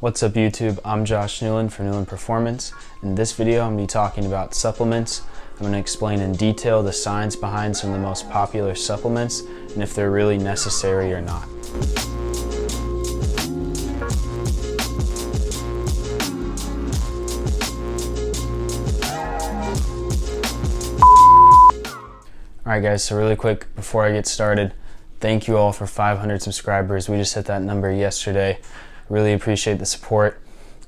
What's up YouTube? I'm Josh Newlin for Newlin Performance. In this video I'm going to be talking about supplements. I'm going to explain in detail the science behind some of the most popular supplements and if they're really necessary or not. Alright guys, so really quick before I get started, thank you all for 500 subscribers. We just hit that number yesterday. Really appreciate the support,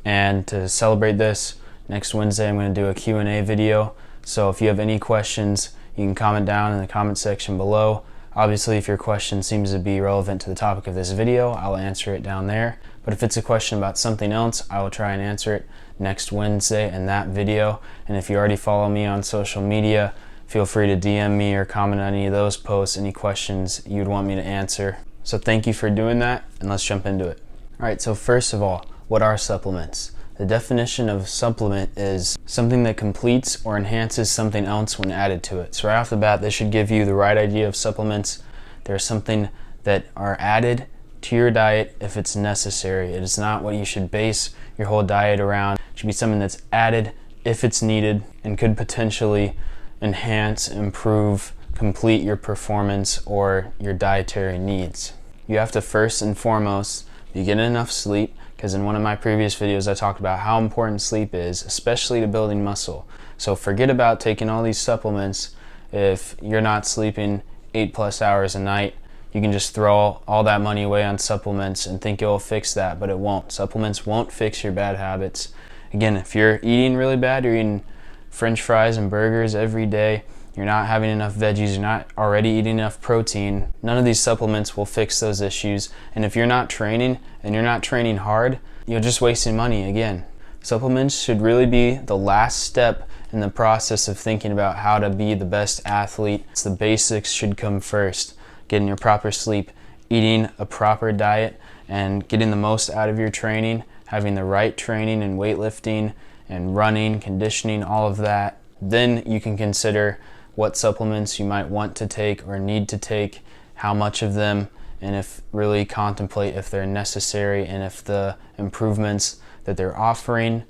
and to celebrate this, next Wednesday I'm going to do a Q&A video. So if you have any questions, you can comment down in the comment section below. Obviously if your question seems to be relevant to the topic of this video, I'll answer it down there. But if it's a question about something else, I will try and answer it next Wednesday in that video. And if you already follow me on social media, feel free to DM me or comment on any of those posts, any questions you'd want me to answer. So thank you for doing that, and let's jump into it. Alright, so first of all, what are supplements? The definition of supplement is something that completes or enhances something else when added to it. So right off the bat, this should give you the right idea of supplements. They're something that are added to your diet if it's necessary. It is not what you should base your whole diet around. It should be something that's added if it's needed and could potentially enhance, improve, complete your performance or your dietary needs. You have to first and foremost be getting enough sleep, because in one of my previous videos I talked about how important sleep is, especially to building muscle. So forget about taking all these supplements if you're not sleeping 8+ hours a night. You can just throw all that money away on supplements and think it'll fix that, but it won't. Supplements won't fix your bad habits. Again, if you're eating really bad, you're eating French fries and burgers every day, you're not having enough veggies, you're not already eating enough protein, none of these supplements will fix those issues. And if you're not training, and you're not training hard, you're just wasting money again. Supplements should really be the last step in the process of thinking about how to be the best athlete. The basics should come first. Getting your proper sleep, eating a proper diet, and getting the most out of your training, having the right training and weightlifting and running, conditioning, all of that. Then you can consider what supplements you might want to take or need to take, how much of them, and if really contemplate if they're necessary and if the improvements that they're offering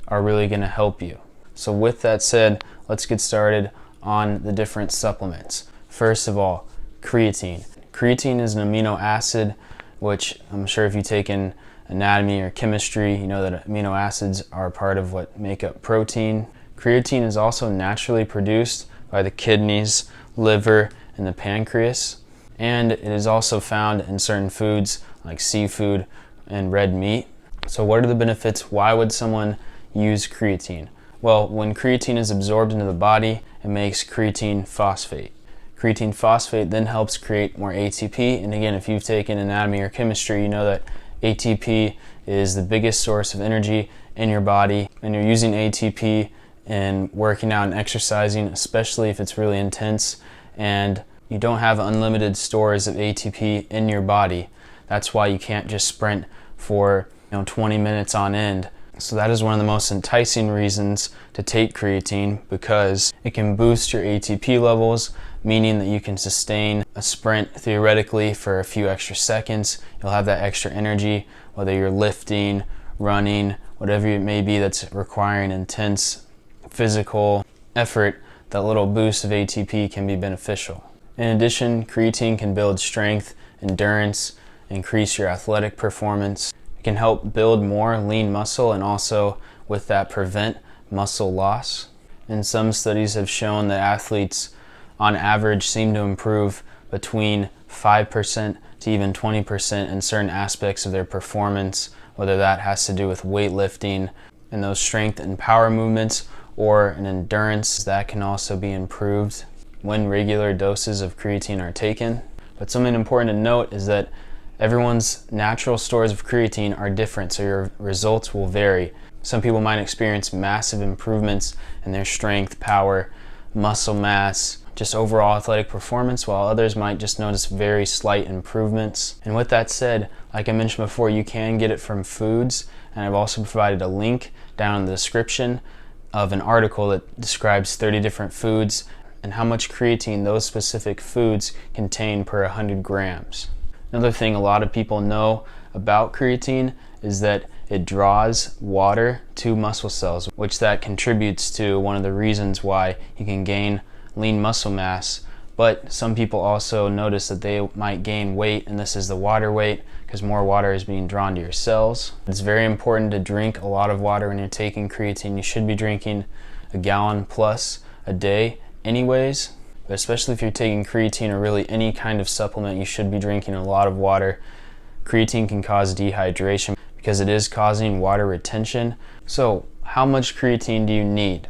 are really going to help you. So with that said, let's get started on the different supplements. First of all, creatine. Creatine is an amino acid, which I'm sure if you've taken anatomy or chemistry, you know that amino acids are part of what make up protein. Creatine is also naturally produced by the kidneys, liver, and the pancreas. And it is also found in certain foods like seafood and red meat. So what are the benefits? Why would someone use creatine? Well, when creatine is absorbed into the body, it makes creatine phosphate. Creatine phosphate then helps create more ATP. And again, if you've taken anatomy or chemistry, you know that ATP is the biggest source of energy in your body. And you're using ATP in working out and exercising, especially if it's really intense and you don't have unlimited stores of ATP in your body. That's why you can't just sprint for 20 minutes on end. So that is one of the most enticing reasons to take creatine, because it can boost your ATP levels, meaning that you can sustain a sprint theoretically for a few extra seconds. You'll have that extra energy, whether you're lifting, running, whatever it may be that's requiring intense physical effort. That little boost of ATP can be beneficial. In addition, creatine can build strength, endurance, increase your athletic performance. It can help build more lean muscle and also with that prevent muscle loss. And some studies have shown that athletes on average seem to improve between 5% to even 20% in certain aspects of their performance, whether that has to do with weightlifting and those strength and power movements, or an endurance that can also be improved when regular doses of creatine are taken. But something important to note is that everyone's natural stores of creatine are different, so your results will vary. Some people might experience massive improvements in their strength, power, muscle mass, just overall athletic performance, while others might just notice very slight improvements. And with that said, like I mentioned before, you can get it from foods, and I've also provided a link down in the description of an article that describes 30 different foods and how much creatine those specific foods contain per 100 grams. Another thing a lot of people know about creatine is that it draws water to muscle cells, which that contributes to one of the reasons why you can gain lean muscle mass. But some people also notice that they might gain weight, and this is the water weight, because more water is being drawn to your cells. It's very important to drink a lot of water when you're taking creatine. You should be drinking a gallon plus a day anyways, but especially if you're taking creatine or really any kind of supplement, you should be drinking a lot of water. Creatine can cause dehydration because it is causing water retention. So how much creatine do you need?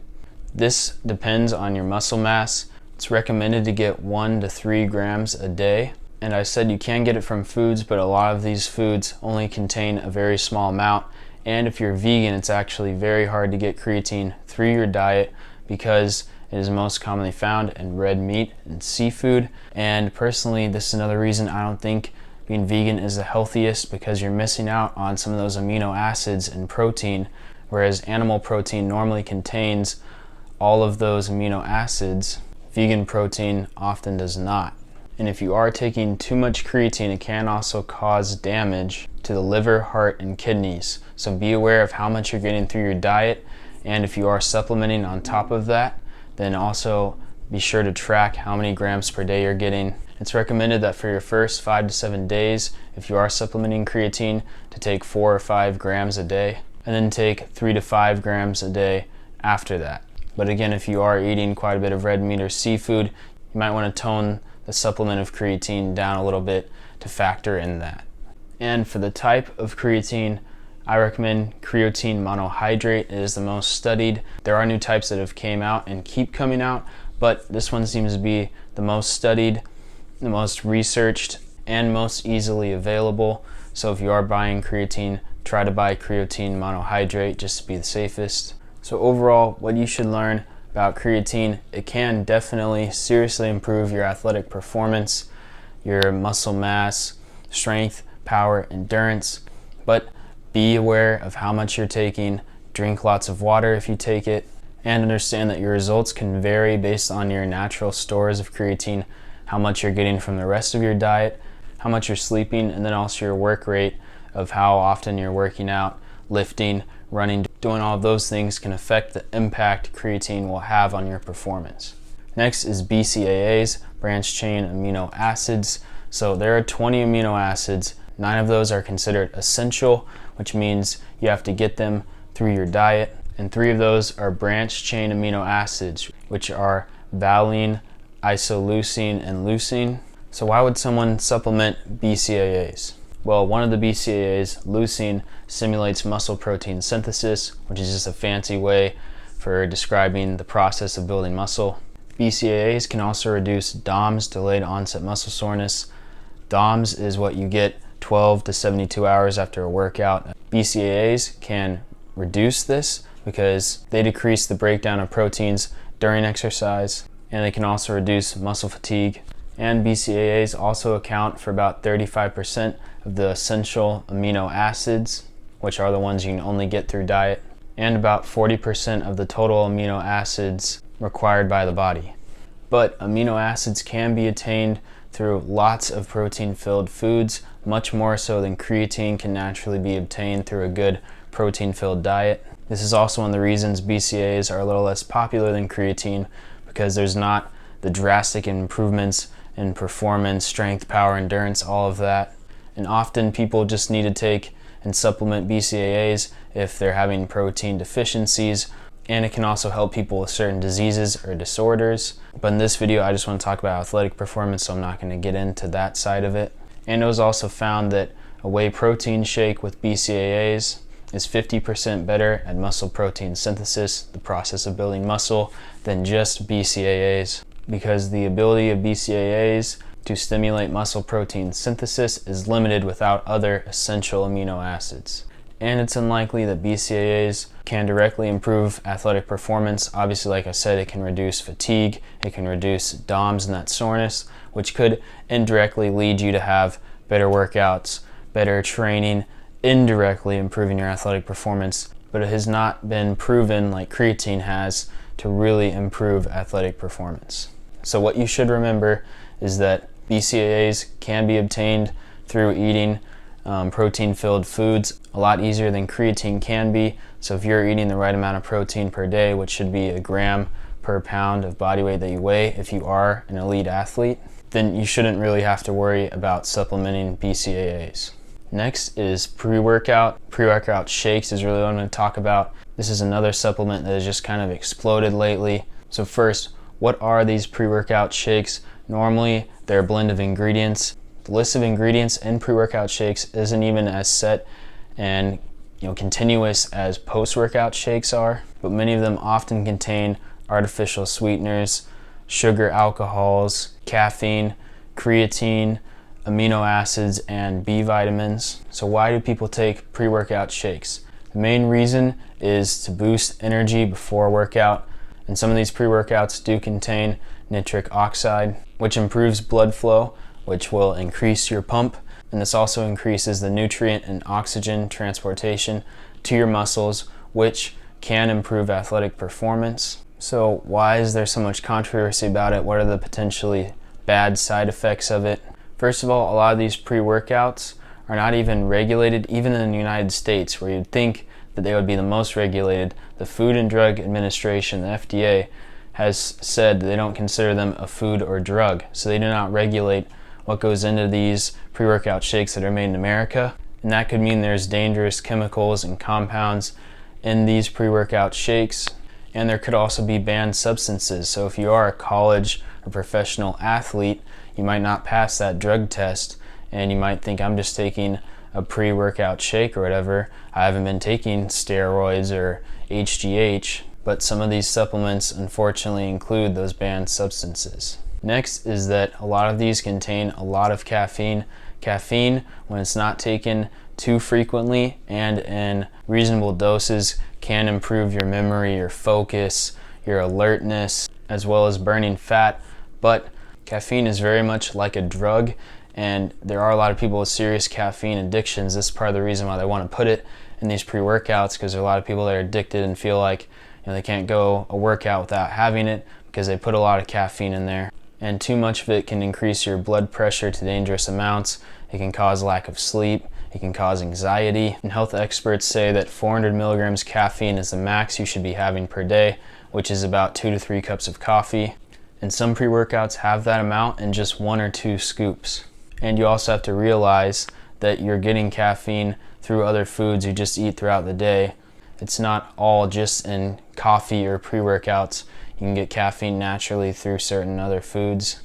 This depends on your muscle mass. It's recommended to get 1 to 3 grams a day. And I said you can get it from foods, but a lot of these foods only contain a very small amount. And if you're vegan, it's actually very hard to get creatine through your diet because it is most commonly found in red meat and seafood. And personally, this is another reason I don't think being vegan is the healthiest, because you're missing out on some of those amino acids and protein, whereas animal protein normally contains all of those amino acids. Vegan protein often does not. And if you are taking too much creatine, it can also cause damage to the liver, heart, and kidneys. So be aware of how much you're getting through your diet, and if you are supplementing on top of that, then also be sure to track how many grams per day you're getting. It's recommended that for your first 5 to 7 days, if you are supplementing creatine, to take 4 or 5 grams a day, and then take 3 to 5 grams a day after that. But again, if you are eating quite a bit of red meat or seafood, you might want to tone the supplement of creatine down a little bit to factor in that. And for the type of creatine, I recommend creatine monohydrate. It is the most studied. There are new types that have came out and keep coming out, but this one seems to be the most studied, the most researched, and most easily available. So if you are buying creatine, try to buy creatine monohydrate just to be the safest. So overall, what you should learn about creatine: it can definitely seriously improve your athletic performance, your muscle mass, strength, power, endurance, but be aware of how much you're taking. Drink lots of water if you take it, and understand that your results can vary based on your natural stores of creatine, how much you're getting from the rest of your diet, how much you're sleeping, and then also your work rate of how often you're working out, lifting, running. Doing all of those things can affect the impact creatine will have on your performance. Next is BCAAs, branched chain amino acids. So there are 20 amino acids. 9 of those are considered essential, which means you have to get them through your diet. And 3 of those are branched chain amino acids, which are valine, isoleucine, and leucine. So why would someone supplement BCAAs? Well, one of the BCAAs, leucine, simulates muscle protein synthesis, which is just a fancy way for describing the process of building muscle. BCAAs can also reduce DOMS, delayed onset muscle soreness. DOMS is what you get 12 to 72 hours after a workout. BCAAs can reduce this because they decrease the breakdown of proteins during exercise, and they can also reduce muscle fatigue. And BCAAs also account for about 35% of the essential amino acids, which are the ones you can only get through diet, and about 40% of the total amino acids required by the body. But amino acids can be attained through lots of protein-filled foods, much more so than creatine can naturally be obtained through a good protein-filled diet. This is also one of the reasons BCAAs are a little less popular than creatine, because there's not the drastic improvements in performance, strength, power, endurance, all of that. And often people just need to take and supplement BCAAs if they're having protein deficiencies, and it can also help people with certain diseases or disorders. But in this video, I just want to talk about athletic performance, so I'm not going to get into that side of it. And it was also found that a whey protein shake with BCAAs is 50% better at muscle protein synthesis, the process of building muscle, than just BCAAs, because the ability of BCAAs to stimulate muscle protein synthesis is limited without other essential amino acids. And it's unlikely that BCAAs can directly improve athletic performance. Obviously, like I said, it can reduce fatigue, it can reduce DOMS and that soreness, which could indirectly lead you to have better workouts, better training, indirectly improving your athletic performance. But it has not been proven, like creatine has, to really improve athletic performance. So what you should remember is that BCAAs can be obtained through eating protein-filled foods a lot easier than creatine can be. So if you're eating the right amount of protein per day, which should be 1 gram per pound of body weight that you weigh if you are an elite athlete, then you shouldn't really have to worry about supplementing BCAAs. Next is pre-workout. Pre-workout shakes is really what I'm going to talk about. This is another supplement that has just kind of exploded lately. So first, what are these pre-workout shakes? Normally, they're a blend of ingredients. The list of ingredients in pre-workout shakes isn't even as set and continuous as post-workout shakes are, but many of them often contain artificial sweeteners, sugar alcohols, caffeine, creatine, amino acids, and B vitamins. So why do people take pre-workout shakes? The main reason is to boost energy before a workout, and some of these pre-workouts do contain nitric oxide, which improves blood flow, which will increase your pump, and this also increases the nutrient and oxygen transportation to your muscles, which can improve athletic performance. So why is there so much controversy about it? What are the potentially bad side effects of it? First of all, a lot of these pre-workouts are not even regulated, even in the United States, where you'd think that they would be the most regulated. The Food and Drug Administration, the FDA, has said that they don't consider them a food or drug, so they do not regulate what goes into these pre-workout shakes that are made in America, and that could mean there's dangerous chemicals and compounds in these pre-workout shakes, and there could also be banned substances. So if you are a college or professional athlete, you might not pass that drug test, and you might think, I'm just taking a pre-workout shake or whatever. I haven't been taking steroids or HGH, but some of these supplements unfortunately include those banned substances. Next is that a lot of these contain a lot of caffeine. Caffeine, when it's not taken too frequently and in reasonable doses, can improve your memory, your focus, your alertness, as well as burning fat. But caffeine is very much like a drug, and there are a lot of people with serious caffeine addictions. This is part of the reason why they want to put it in these pre-workouts, because there are a lot of people that are addicted and feel like they can't go a workout without having it because they put a lot of caffeine in there. And too much of it can increase your blood pressure to dangerous amounts. It can cause lack of sleep. It can cause anxiety. And health experts say that 400 milligrams caffeine is the max you should be having per day, which is about 2 to 3 cups of coffee. And some pre-workouts have that amount in just 1 or 2 scoops. And you also have to realize that you're getting caffeine through other foods you just eat throughout the day. It's not all just in coffee or pre-workouts. You can get caffeine naturally through certain other foods.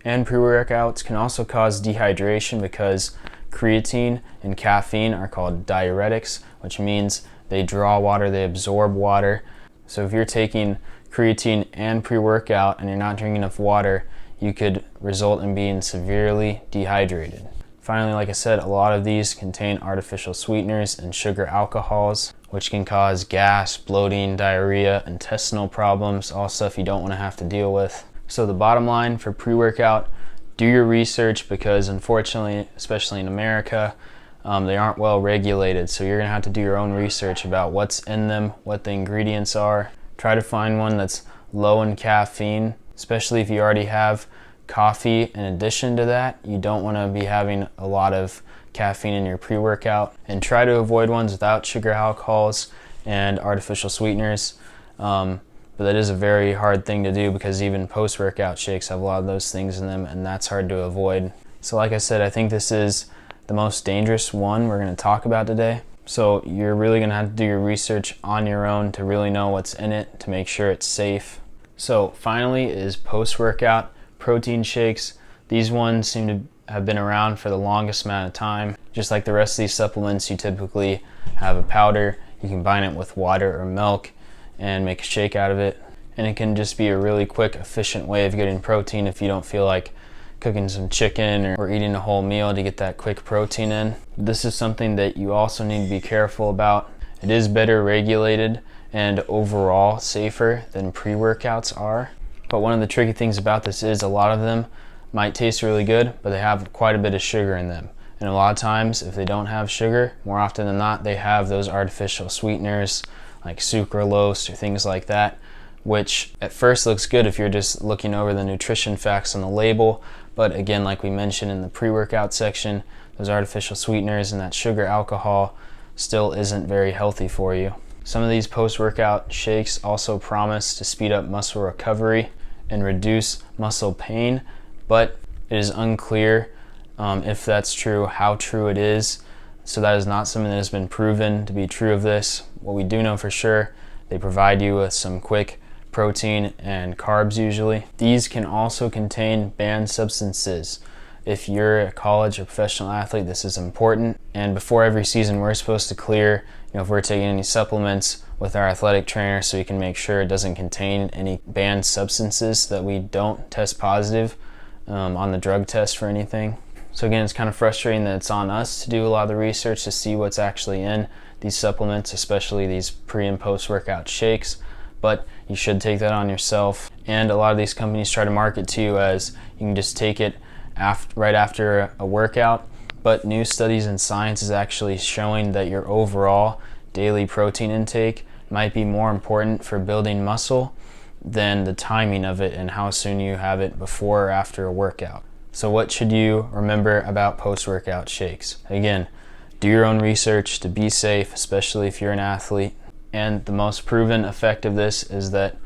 And pre-workouts can also cause dehydration because creatine and caffeine are called diuretics, which means they draw water, they absorb water. So if you're taking creatine and pre-workout and you're not drinking enough water, you could result in being severely dehydrated. Finally, like I said, a lot of these contain artificial sweeteners and sugar alcohols, which can cause gas, bloating, diarrhea, intestinal problems, all stuff you don't want to have to deal with. So the bottom line for pre-workout, do your research, because unfortunately, especially in America, they aren't well regulated. So you're going to have to do your own research about what's in them, what the ingredients are. Try to find one that's low in caffeine, especially if you already have coffee. In addition to that, you don't want to be having a lot of caffeine in your pre-workout, and try to avoid ones without sugar alcohols and artificial sweeteners. But that is a very hard thing to do because even post-workout shakes have a lot of those things in them, and that's hard to avoid. So like I said, I think this is the most dangerous one we're going to talk about today. So you're really going to have to do your research on your own to really know what's in it, to make sure it's safe. So finally is post-workout protein shakes. These ones seem to have been around for the longest amount of time. Just like the rest of these supplements, you typically have a powder. You combine it with water or milk and make a shake out of it. And it can just be a really quick, efficient way of getting protein if you don't feel like cooking some chicken or eating a whole meal to get that quick protein in. This is something that you also need to be careful about. It is better regulated and overall safer than pre-workouts are. But one of the tricky things about this is a lot of them might taste really good, but they have quite a bit of sugar in them. And a lot of times, if they don't have sugar, more often than not, they have those artificial sweeteners like sucralose or things like that, which at first looks good if you're just looking over the nutrition facts on the label. But again, like we mentioned in the pre-workout section, those artificial sweeteners and that sugar alcohol still isn't very healthy for you. Some of these post-workout shakes also promise to speed up muscle recovery and reduce muscle pain, but it is unclear if that's true, how true it is. So that is not something that has been proven to be true of this. What we do know for sure, they provide you with some quick protein and carbs usually. These can also contain banned substances. If you're a college or professional athlete, this is important. And before every season, we're supposed to clear, if we're taking any supplements with our athletic trainer, so we can make sure it doesn't contain any banned substances so that we don't test positive on the drug test for anything. So again, it's kind of frustrating that it's on us to do a lot of the research to see what's actually in these supplements, especially these pre and post workout shakes, but you should take that on yourself. And a lot of these companies try to market to you as you can just take it right after a workout, but new studies in science is actually showing that your overall daily protein intake might be more important for building muscle than the timing of it and how soon you have it before or after a workout. So what should you remember about post-workout shakes? Again, do your own research to be safe, especially if you're an athlete. And the most proven effect of this is that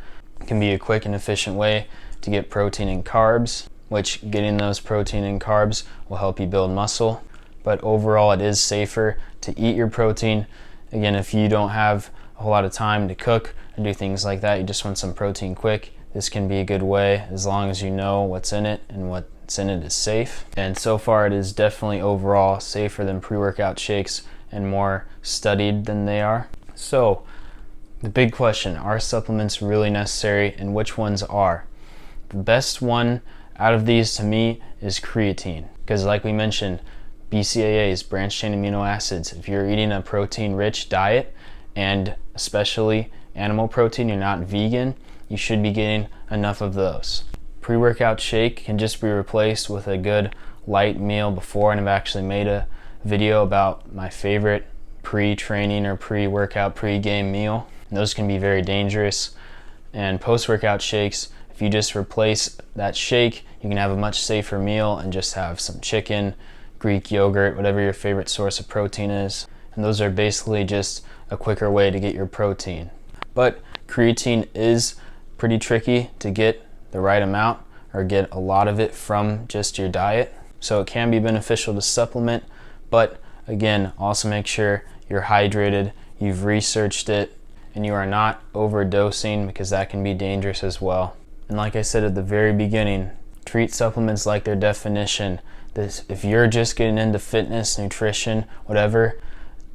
it can be a quick and efficient way to get protein and carbs, which getting those protein and carbs will help you build muscle. But overall, it is safer to eat your protein. Again, if you don't have a whole lot of time to cook and do things like that, you just want some protein quick, this can be a good way as long as you know what's in it and what's in it is safe. And so far, it is definitely overall safer than pre-workout shakes and more studied than they are. So the big question, are supplements really necessary and which ones are? The best one out of these to me is creatine, because like we mentioned, BCAAs, branched chain amino acids, if you're eating a protein rich diet and especially animal protein, you're not vegan, you should be getting enough of those. Pre-workout shake can just be replaced with a good light meal before, and I've actually made a video about my favorite pre-training or pre-workout, pre-game meal. And those can be very dangerous. And post-workout shakes, if you just replace that shake, you can have a much safer meal and just have some chicken, Greek yogurt, whatever your favorite source of protein is. And those are basically just a quicker way to get your protein. But creatine is pretty tricky to get the right amount or get a lot of it from just your diet. So it can be beneficial to supplement, but again, also make sure you're hydrated, you've researched it, and you are not overdosing, because that can be dangerous as well. And like I said at the very beginning, treat supplements like their definition. If you're just getting into fitness, nutrition, whatever,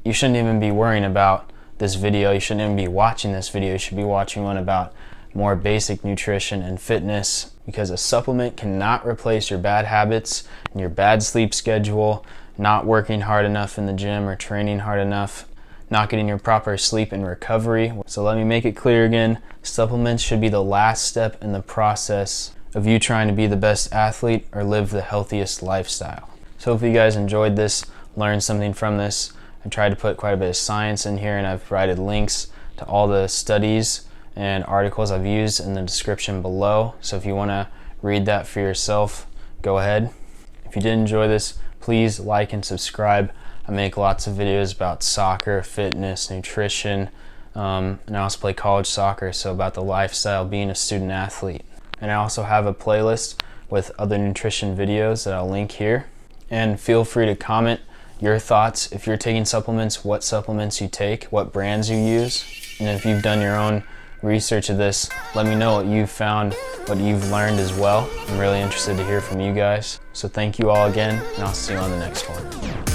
you shouldn't even be worrying about this video. You shouldn't even be watching this video. You should be watching one about more basic nutrition and fitness, because a supplement cannot replace your bad habits and your bad sleep schedule, not working hard enough in the gym or training hard enough, not getting your proper sleep and recovery. So let me make it clear again, supplements should be the last step in the process of you trying to be the best athlete or live the healthiest lifestyle. So if you guys enjoyed this, learned something from this, I tried to put quite a bit of science in here, and I've provided links to all the studies and articles I've used in the description below. So if you want to read that for yourself, go ahead. If you did enjoy this, please like and subscribe. I make lots of videos about soccer, fitness, nutrition, and I also play college soccer, so about the lifestyle being a student athlete. And I also have a playlist with other nutrition videos that I'll link here. And feel free to comment your thoughts. If you're taking supplements, what supplements you take, what brands you use, and if you've done your own research of this, let me know what you've found, what you've learned as well. I'm really interested to hear from you guys. So thank you all again, and I'll see you on the next one.